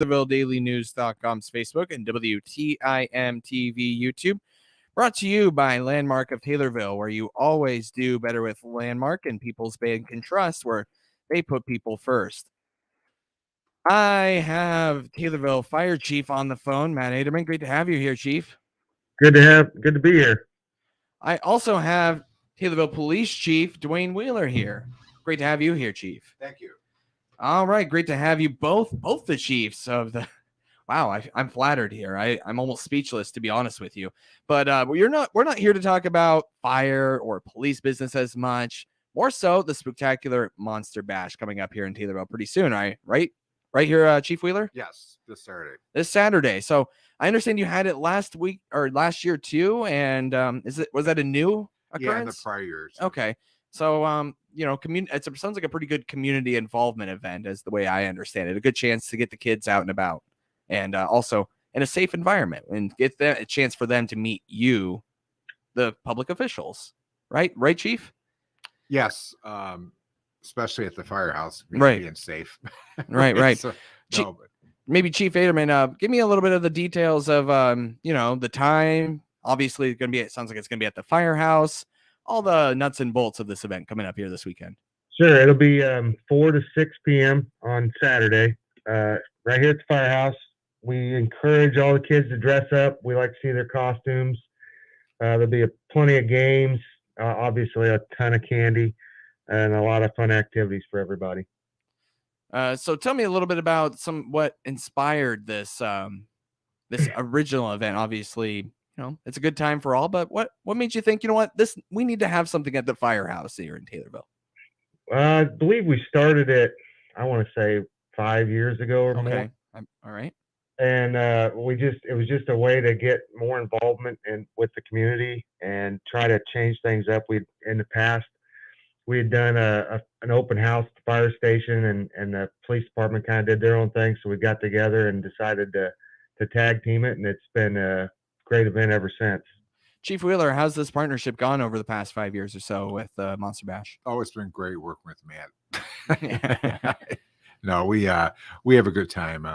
TaylorvilleDailyNews.com's Facebook and WTIM TV YouTube. Brought to you by Landmark of Taylorville, where you always do better with Landmark and people's bank and trust, where they put people first. I have Taylorville Fire Chief on the phone, Matt Aderman. Great to have you here, Chief. Good to be here. I also have Taylorville Police Chief Dwayne Wheeler here. Great to have you here, Chief. Thank you. All right, great to have you both the chiefs of the. Wow, I'm flattered here. I'm almost speechless, to be honest with you. But we're not here to talk about fire or police business as much. More so, the Spooktacular Monster Bash coming up here in Taylorville pretty soon. Right here, Chief Wheeler. Yes, this Saturday. This Saturday. So I understand you had it last week or last year too. And was that a new occurrence? Yeah, in the prior years. Okay. So, it sounds like a pretty good community involvement event, as the way I understand it. A good chance to get the kids out and about, and also in a safe environment, and get a chance for them to meet you, the public officials. Right, Chief? Yes, especially at the firehouse, right? Being safe. right. So, maybe Chief Aderman, give me a little bit of the details of the time. Obviously, it sounds like it's gonna be at the firehouse. All the nuts and bolts of this event coming up here this weekend. Sure, it'll be 4 to 6 p.m. on Saturday, right here at the firehouse. We encourage all the kids to dress up. We like to see their costumes. There'll be plenty of games, obviously a ton of candy, and a lot of fun activities for everybody. So tell me a little bit about what inspired this this original event. Obviously, it's a good time for all, but what made you think, we need to have something at the firehouse here in Taylorville? I believe we started it, I want to say 5 years ago or more. All right. And it was just a way to get more involvement with the community and try to change things up. In the past, we had done an open house at the fire station, and the police department kind of did their own thing. So we got together and decided to tag team it, and it's been a great event ever since. Chief Wheeler, how's this partnership gone over the past 5 years or so with Monster Bash? Oh, it's been great working with Matt. No, we have a good time.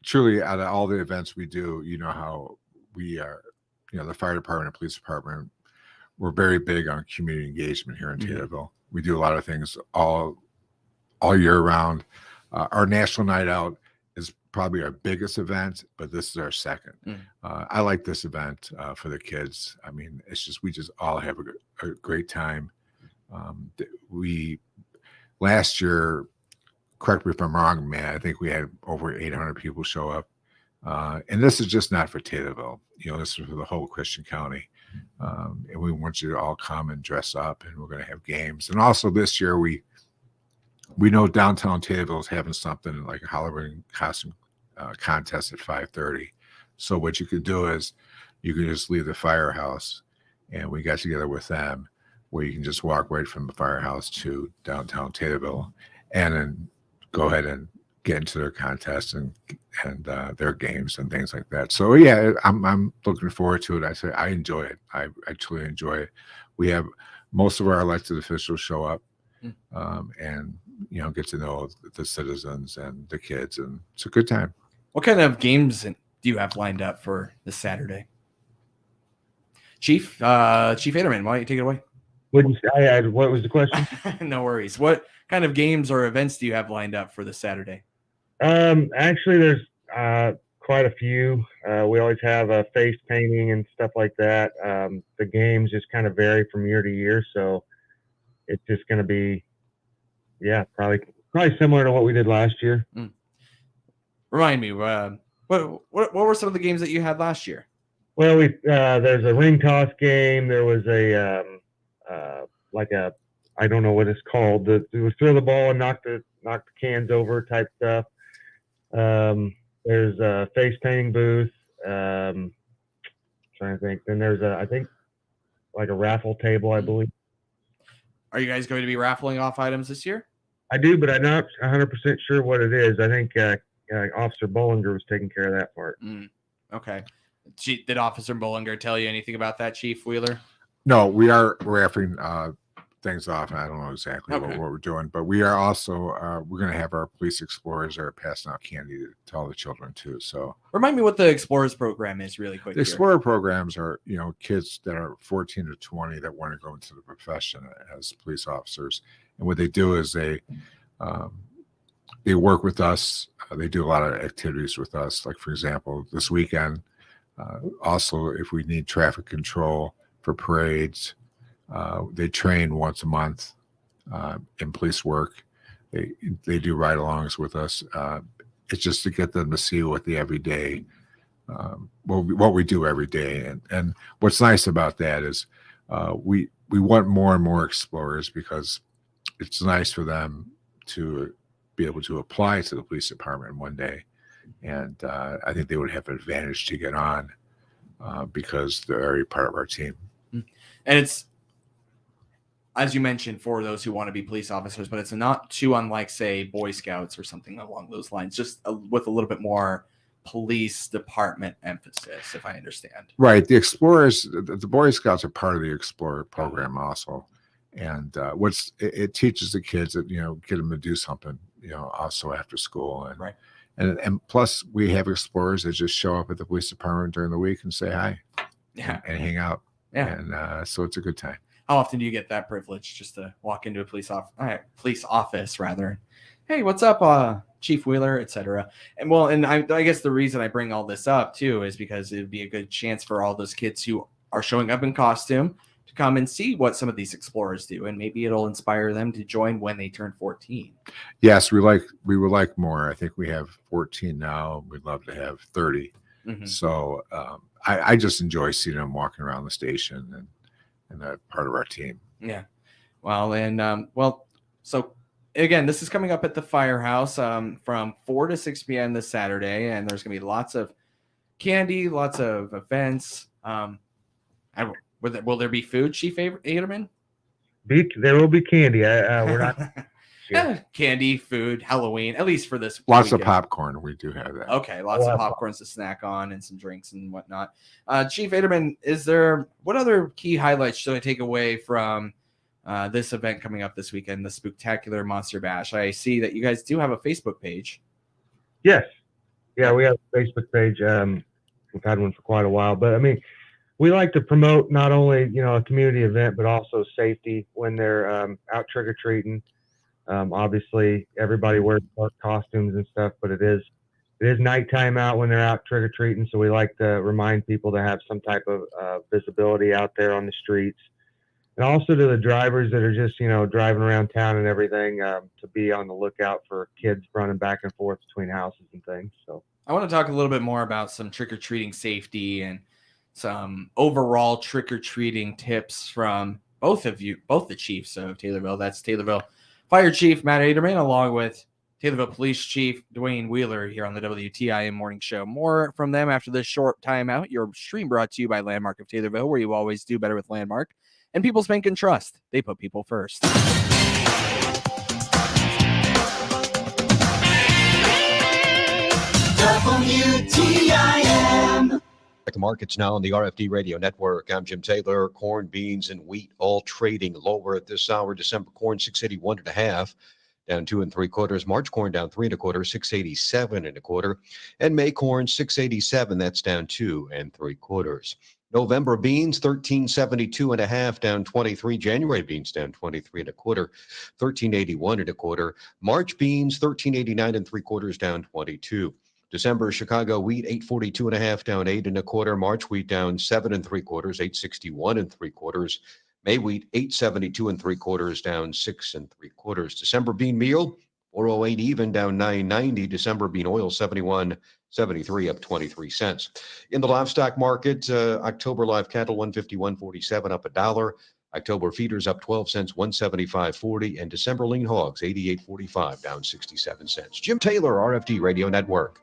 Truly, out of all the events we do, how we are, the fire department and police department, we're very big on community engagement here in Taylorville. We do a lot of things all year round. Our National Night Out is probably our biggest event, but this is our second. I like this event for the kids. I mean, we just all have a great time. Last year, correct me if I'm wrong, man, I think we had over 800 people show up. And this is just not for Taylorville. This is for the whole Christian County. And we want you to all come and dress up, and we're going to have games. And also this year, we know downtown Taylorville is having something like a Halloween costume contest at 5:30. So what you could do is you can just leave the firehouse, and we got together with them where you can just walk right from the firehouse to downtown Taylorville, and then go ahead and get into their contests and their games and things like that. So yeah, I'm looking forward to it. I enjoy it. I truly enjoy it. We have most of our elected officials show up, and get to know the citizens and the kids, and it's a good time. What kind of games do you have lined up for this Saturday, Chief Aderman? Why don't you take it away? What was the question? No worries. What kind of games or events do you have lined up for this Saturday? Actually, there's quite a few. We always have a face painting and stuff like that. The games just kind of vary from year to year, so it's just going to be, probably similar to what we did last year. Remind me, what were some of the games that you had last year? Well, there's a ring toss game. There was I don't know what it's called. It was throw the ball and knock the cans over type stuff. There's a face painting booth. Trying to think. Then there's I think like a raffle table, I believe. Are you guys going to be raffling off items this year? I do, but I'm not 100% sure what it is. I think Officer Bollinger was taking care of that part. Okay. Did Officer Bollinger tell you anything about that, Chief Wheeler? No, we are raffling things off. I don't know exactly Okay. what we're doing, but we are also we're going to have our police explorers that are passing out candy to all the children too. So Remind me what the Explorers program is really quick the here. Explorer programs are, kids that are 14 to 20 that want to go into the profession as police officers. And what they do is they work with us. They do a lot of activities with us. Like, for example, this weekend, also, if we need traffic control for parades, they train once a month in police work. They do ride-alongs with us. It's just to get them to see what the everyday what we do every day. And what's nice about that is we want more and more explorers, because it's nice for them to be able to apply to the police department one day. And I think they would have an advantage to get on because they're already part of our team. And it's, as you mentioned, for those who want to be police officers, but it's not too unlike, say, Boy Scouts or something along those lines, just with a little bit more police department emphasis, if I understand. Right. The Explorers, the Boy Scouts are part of the Explorer program also. And it teaches the kids that, get them to do something, also after school. And, right. And plus we have explorers that just show up at the police department during the week and say hi and hang out. Yeah. And so it's a good time. How often do you get that privilege just to walk into a police office rather? Hey, what's up, Chief Wheeler, etc. And I guess the reason I bring all this up too is because it'd be a good chance for all those kids who are showing up in costume to come and see what some of these explorers do, and maybe it'll inspire them to join when they turn 14. Yes, we would like more. I think we have 14 now. We'd love to have 30. Mm-hmm. So I just enjoy seeing them walking around the station and that part of our team. Yeah. Well, and so again, this is coming up at the Firehouse from 4 to 6 p.m. this Saturday, and there's going to be lots of candy, lots of events. Will there be food, Chief Aderman? There will be candy. We're not sure. Candy, food, Halloween, at least for this Lots weekend. of popcorn. We do have that. Okay, lots of popcorns to snack on and some drinks and whatnot. Chief Aderman, what other key highlights should I take away from this event coming up this weekend, the Spooktacular Monster Bash? I see that you guys do have a Facebook page. Yes. Yeah, we have a Facebook page. We've had one for quite a while, but I mean, we like to promote not only, a community event, but also safety when they're out trick-or-treating. Obviously everybody wears costumes and stuff, but it is nighttime out when they're out trick-or-treating. So we like to remind people to have some type of visibility out there on the streets. And also to the drivers that are just, driving around town and everything, to be on the lookout for kids running back and forth between houses and things. So I want to talk a little bit more about some trick-or-treating safety and some overall trick-or-treating tips from both the chiefs of Taylorville. That's Taylorville Fire Chief Matt Aderman, along with Taylorville Police Chief Dwayne Wheeler here on the WTIM Morning Show. More from them after this short timeout. Your stream brought to you by Landmark of Taylorville, where you always do better with Landmark. And people's bank and trust. They put people first. WTIM. The markets now on the RFD Radio Network. I'm Jim Taylor. Corn, beans, and wheat all trading lower at this hour. December corn 681.5, down 2 3/4. March corn down 3 1/4, 687 1/4, and May corn 687. That's down 2 3/4. November beans 1372.5, down 23. January beans down 23 1/4, 1381 1/4. March beans 1389 3/4, down 22. December Chicago wheat 842.5, down 8 1/4. March wheat down 7 3/4, 861 3/4. May wheat 872 3/4, down 6 3/4. December bean meal 408 even, down 990. December bean oil 71.73, up 23 cents. In the livestock market, October live cattle 151.47, up $1. October feeders up 12 cents, 175.40, and December lean hogs 88.45, down 67 cents. Jim Taylor, RFD Radio Network.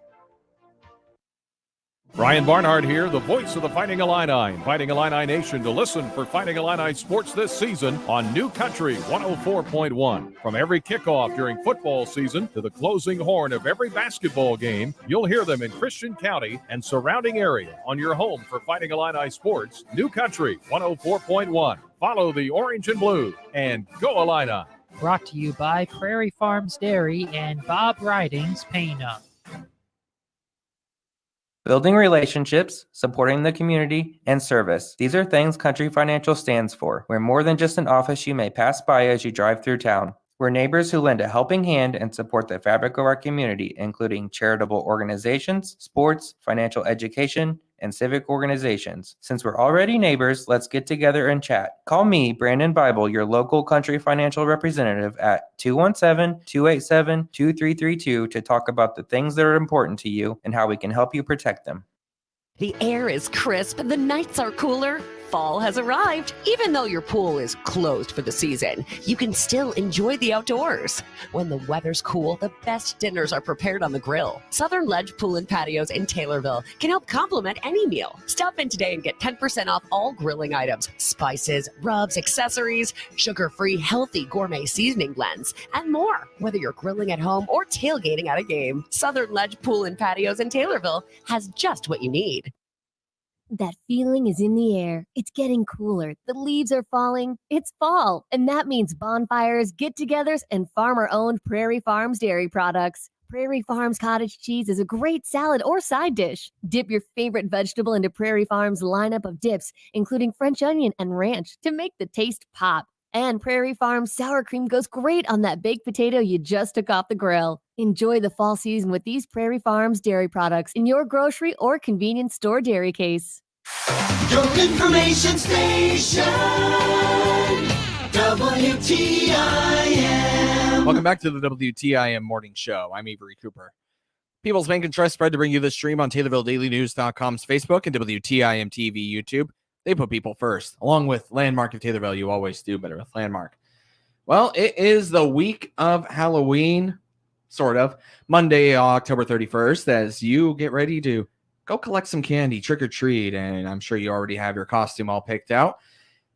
Brian Barnhart here, the voice of the Fighting Illini, inviting Illini Nation to listen for Fighting Illini sports this season on New Country 104.1. From every kickoff during football season to the closing horn of every basketball game, you'll hear them in Christian County and surrounding area on your home for Fighting Illini sports, New Country 104.1. Follow the orange and blue and go Illini. Brought to you by Prairie Farms Dairy and Bob Ridings Paint-Up. Building relationships, supporting the community, and service. These are things Country Financial stands for. We're more than just an office you may pass by as you drive through town. We're neighbors who lend a helping hand and support the fabric of our community, including charitable organizations, sports, financial education, and civic organizations. Since we're already neighbors, let's get together and chat. Call me, Brandon Bible, your local Country Financial representative at 217-287-2332 to talk about the things that are important to you and how we can help you protect them. The air is crisp and the nights are cooler. Fall has arrived. Even though your pool is closed for the season, you can still enjoy the outdoors. When the weather's cool, the best dinners are prepared on the grill. Southern Ledge Pool and Patios in Taylorville can help complement any meal. Stop in today and get 10% off all grilling items, spices, rubs, accessories, sugar-free, healthy gourmet seasoning blends, and more. Whether you're grilling at home or tailgating at a game, Southern Ledge Pool and Patios in Taylorville has just what you need. That feeling is in the air. It's getting cooler. The leaves are falling. It's fall, and that means bonfires, get-togethers, and farmer-owned Prairie Farms dairy products. Prairie Farms cottage cheese is a great salad or side dish. Dip your favorite vegetable into Prairie Farms' lineup of dips, including French onion and ranch, to make the taste pop. And Prairie Farms sour cream goes great on that baked potato you just took off the grill. Enjoy the fall season with these Prairie Farms dairy products in your grocery or convenience store dairy case. Your information station, WTIM. Welcome back to the WTIM Morning Show. I'm Avery Cooper. People's Bank and Trust spread to bring you this stream on TaylorvilleDailyNews.com's Facebook and WTIM TV YouTube. They put people first, along with Landmark of Taylorville. You always do better with Landmark. Well, it is the week of Halloween, sort of. Monday, October 31st, as you get ready to go collect some candy, trick or treat, and I'm sure you already have your costume all picked out.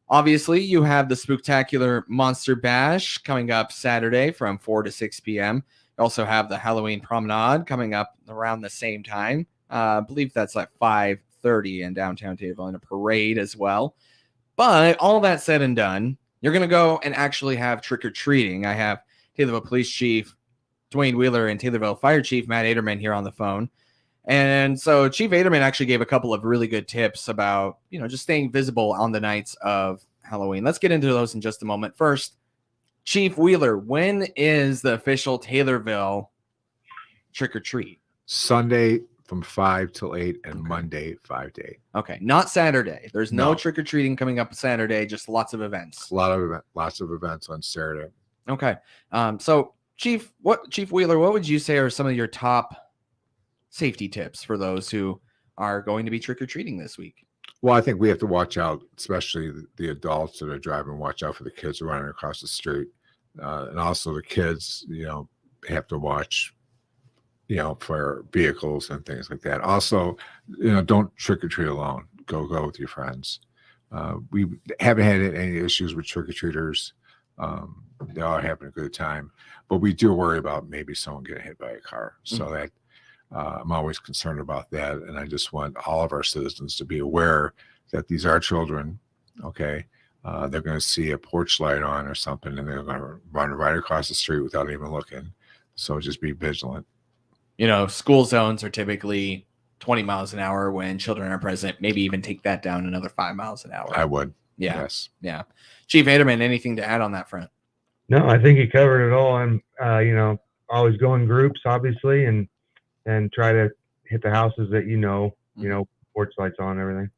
Obviously, you have the Spooktacular Monster Bash coming up Saturday from 4 to 6 p.m. You also have the Halloween Promenade coming up around the same time. I believe that's like 5:30 in downtown Taylorville, and a parade as well. But all that said and done, you're going to go and actually have trick-or-treating. I have Taylorville Police Chief Dwayne Wheeler and Taylorville Fire Chief Matt Aderman here on the phone. And so Chief Aderman actually gave a couple of really good tips about, just staying visible on the nights of Halloween. Let's get into those in just a moment. First, Chief Wheeler, when is the official Taylorville trick-or-treat? Sunday from 5 till 8 and Monday 5 to 8. Okay, not Saturday. There's no trick-or-treating coming up Saturday, just lots of events. Lots of events on Saturday. Okay. So Chief Wheeler, what would you say are some of your top safety tips for those who are going to be trick-or-treating this week? Well, I think we have to watch out, especially the adults that are driving, watch out for the kids running across the street. And also the kids, have to watch, for vehicles and things like that. Also, don't trick-or-treat alone. Go with your friends. We haven't had any issues with trick-or-treaters. They all having a good time. But we do worry about maybe someone getting hit by a car. So that I'm always concerned about that. And I just want all of our citizens to be aware that these are children, okay? They're going to see a porch light on or something, and they're going to run right across the street without even looking. So just be vigilant. School zones are typically 20 miles an hour when children are present. Maybe even take that down another 5 miles an hour. I would. Yeah. Yes. Yeah. Chief Aderman, anything to add on that front? No, I think he covered it all. And, always go in groups, obviously, and try to hit the houses that porch lights on and everything.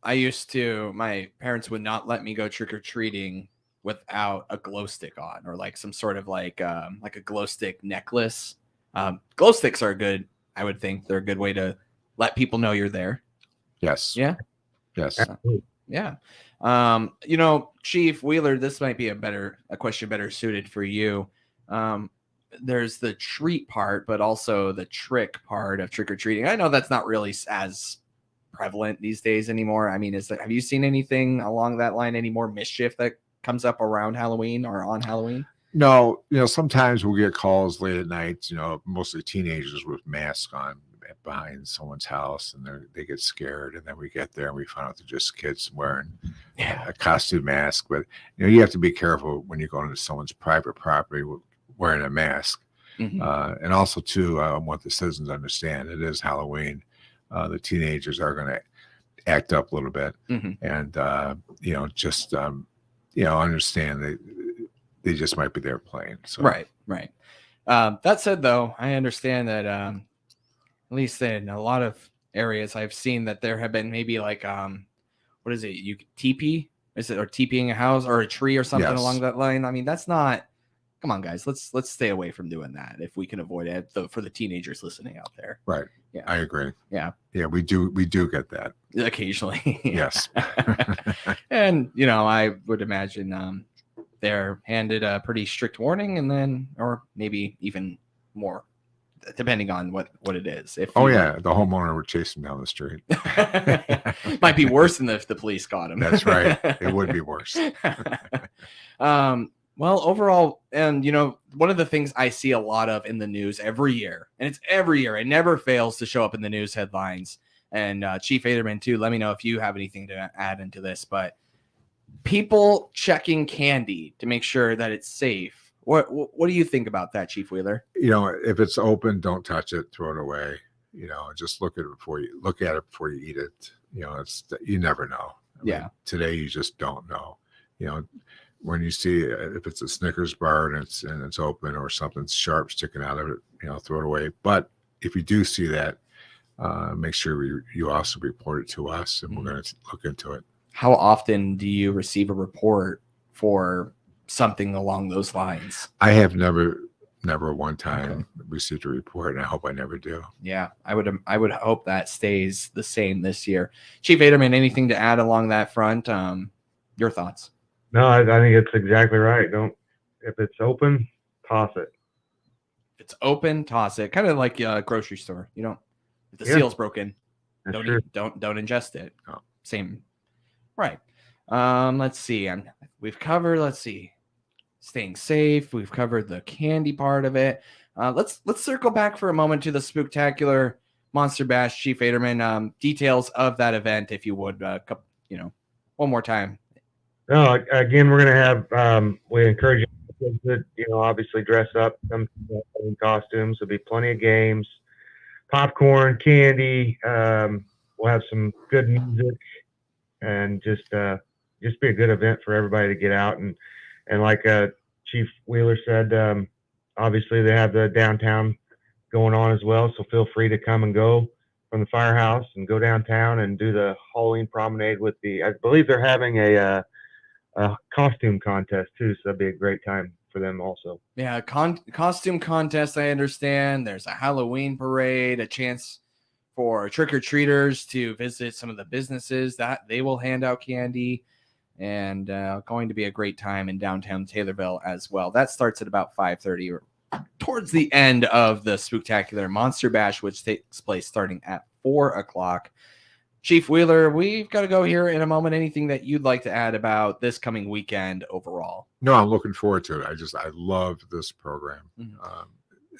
I used to, my parents would not let me go trick-or-treating without a glow stick on, or like some sort of like a glow stick necklace. Glow sticks are good. I would think they're a good way to let people know you're there. Yes. Yeah. Yes. Yeah. Chief Wheeler, this might be a question better suited for you. There's the treat part, but also the trick part of trick-or-treating. I know that's not really as prevalent these days anymore. I mean, have you seen anything along that line, any more mischief that comes up around Halloween or on Halloween? No, sometimes we'll get calls late at night, mostly teenagers with masks on, behind someone's house, and they get scared, and then we get there and we find out they're just kids wearing a costume mask. But you have to be careful when you go into someone's private property wearing a mask. And also too, I want the citizens to understand it is Halloween. The teenagers are going to act up a little bit, and just understand they just might be there playing. So right. That said, though, I understand that at least in a lot of areas I've seen that there have been maybe like what is it? You teepee? Is it or teepeeing a house or a tree or something along that line? I mean, that's not. Come on, guys. Let's stay away from doing that if we can avoid it. For the teenagers listening out there, right? Yeah, I agree. Yeah, we do get that occasionally. Yes, and I would imagine they're handed a pretty strict warning, and then or maybe even more, depending on what it is. If the homeowner would chase him down the street. Might be worse than if the police got him. That's right. It would be worse. Well, overall, and one of the things I see a lot of in the news every year, and it's every year, it never fails to show up in the news headlines. And Chief Aderman, too, let me know if you have anything to add into this. But people checking candy to make sure that it's safe. What do you think about that, Chief Wheeler? If it's open, don't touch it, throw it away. Just look at it before you eat it. You never know. I mean, today you just don't know. When you see if it's a Snickers bar and it's open or something sharp sticking out of it, throw it away. But if you do see that, make sure you also report it to us, and we're going to look into it. How often do you receive a report for something along those lines? I have never one time received a report, and I hope I never do. Yeah, I would hope that stays the same this year. Chief Aderman, anything to add along that front? Your thoughts? No, I think it's exactly right. If it's open, toss it. If it's open, toss it. Kind of like a grocery store. If the seal's broken, don't ingest it. Oh. Same. Right. Let's see. We've covered, staying safe. We've covered the candy part of it. Let's circle back for a moment to the Spooktacular Monster Bash. Chief Aderman, details of that event, if you would, one more time. No, again, we're going to have, we encourage you to, obviously dress up, come in costumes. There'll be plenty of games, popcorn, candy. We'll have some good music, and just be a good event for everybody to get out. And like Chief Wheeler said, obviously they have the downtown going on as well. So feel free to come and go from the firehouse and go downtown and do the Halloween promenade with I believe they're having a costume contest too, so that'd be a great time for them also. Yeah, costume contest, I understand. There's a Halloween parade, a chance for trick-or-treaters to visit some of the businesses that they will hand out candy, and going to be a great time in downtown Taylorville as well. That starts at about 5:30 or towards the end of the Spooktacular Monster Bash, which takes place starting at 4 o'clock. Chief Wheeler, we've got to go here in a moment. Anything that you'd like to add about this coming weekend overall? No, I'm looking forward to it. I love this program.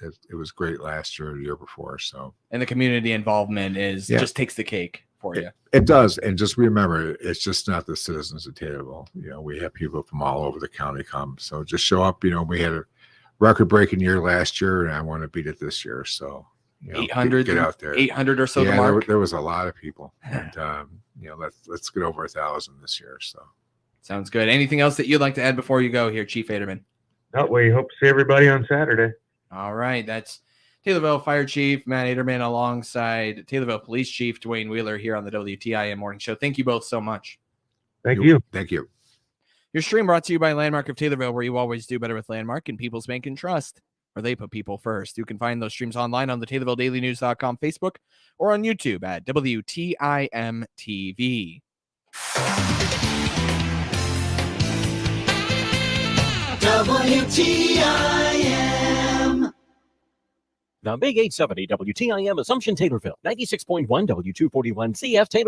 It was great last year, the year before. So, and the community involvement just takes the cake for you. It does. And just remember, it's just not the citizens of Taylorville. We have people from all over the county come. So just show up. We had a record-breaking year last year, and I want to beat it this year. So 800, get out there. 800 or so. Yeah, there was a lot of people, and let's get over 1,000 this year. So sounds good. Anything else that you'd like to add before you go here, Chief Aderman? No, we hope to see everybody on Saturday. All right, that's Taylorville Fire Chief Matt Aderman alongside Taylorville Police Chief Dwayne Wheeler here on the WTIM Morning Show. Thank you both so much. Thank you. Thank you. Your stream brought to you by Landmark of Taylorville, where you always do better with Landmark and People's Bank and Trust, where they put people first. You can find those streams online on the TaylorvilleDailyNews.com Facebook or on YouTube at WTIM TV. WTIM. The Big 870 WTIM Assumption Taylorville, 96.1 W241 CF Taylorville.